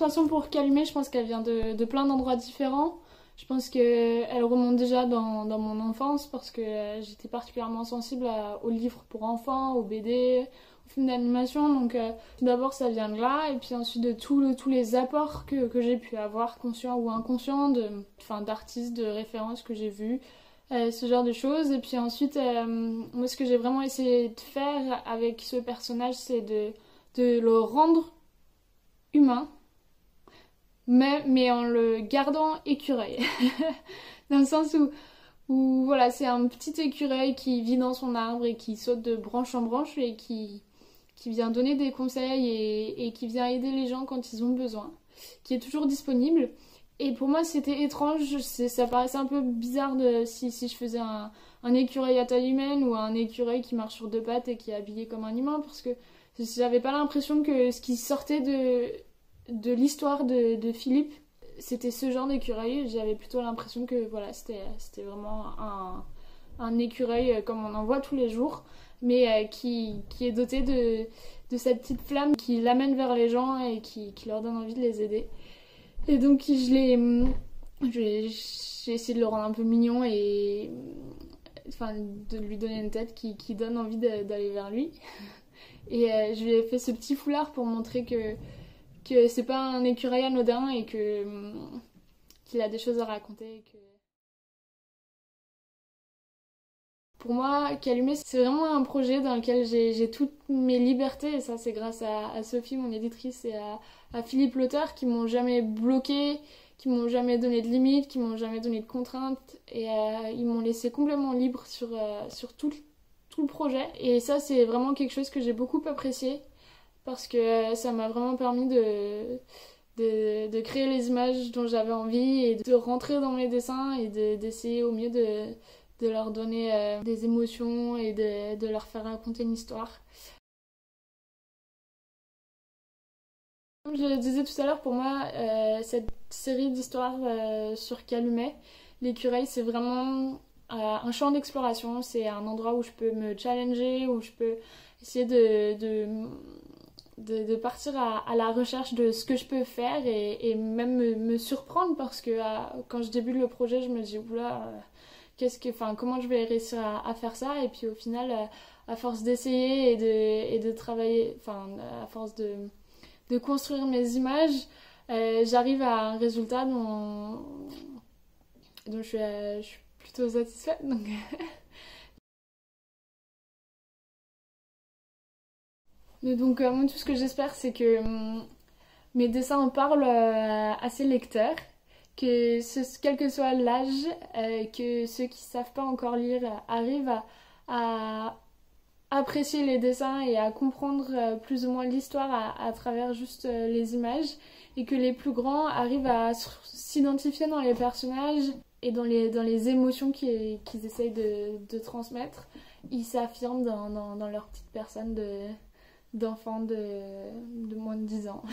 l'inspiration pour Calumet, je pense qu'elle vient de plein d'endroits différents. Je pense qu'elle remonte déjà dans mon enfance parce que j'étais particulièrement sensible aux livres pour enfants, aux BD, aux films d'animation. Donc d'abord ça vient de là et puis ensuite de tous les apports que j'ai pu avoir, conscients ou inconscients, d'artistes, de références que j'ai vues, ce genre de choses. Et puis ensuite, moi ce que j'ai vraiment essayé de faire avec ce personnage, c'est de le rendre humain mais en le gardant écureuil. Dans le sens où voilà, c'est un petit écureuil qui vit dans son arbre et qui saute de branche en branche et qui vient donner des conseils et qui vient aider les gens quand ils ont besoin, qui est toujours disponible. Et pour moi, c'était étrange, ça paraissait un peu bizarre si je faisais un écureuil à taille humaine ou un écureuil qui marche sur deux pattes et qui est habillé comme un humain, parce que j'avais pas l'impression que ce qui sortait de l'histoire de Philippe, c'était ce genre d'écureuil. J'avais plutôt l'impression que voilà, c'était vraiment un écureuil comme on en voit tous les jours, mais qui est doté de cette petite flamme qui l'amène vers les gens et qui leur donne envie de les aider. Et donc j'ai essayé de le rendre un peu mignon et enfin de lui donner une tête qui donne envie d'aller vers lui. Et je lui ai fait ce petit foulard pour montrer que c'est pas un écureuil anodin et qu'il a des choses à raconter. Pour moi, Calumet, c'est vraiment un projet dans lequel j'ai toutes mes libertés, et ça c'est grâce à Sophie, mon éditrice, et à Philippe l'auteur, qui m'ont jamais bloqué, qui m'ont jamais donné de limites, qui m'ont jamais donné de contraintes, et ils m'ont laissé complètement libre sur tout le projet. Et ça c'est vraiment quelque chose que j'ai beaucoup apprécié, parce que ça m'a vraiment permis de créer les images dont j'avais envie et de rentrer dans mes dessins et d'essayer au mieux de leur donner des émotions et de leur faire raconter une histoire. Comme je le disais tout à l'heure, pour moi, cette série d'histoires sur Calumet, l'écureuil, c'est vraiment un champ d'exploration. C'est un endroit où je peux me challenger, où je peux essayer de partir à la recherche de ce que je peux faire et même me surprendre parce que quand je débute le projet, je me dis oula, comment je vais réussir à faire ça, et puis au final, à force d'essayer et de travailler, à force de construire mes images, j'arrive à un résultat dont je suis plutôt satisfaite. Donc Mais donc, moi, tout ce que j'espère, c'est que mes dessins en parlent à ses lecteurs, quel que soit l'âge, que ceux qui savent pas encore lire arrivent à apprécier les dessins et à comprendre plus ou moins l'histoire à travers juste les images, et que les plus grands arrivent à s'identifier dans les personnages et dans les émotions qu'ils essayent de transmettre. Ils s'affirment dans leur petite personne d'enfants de moins de 10 ans.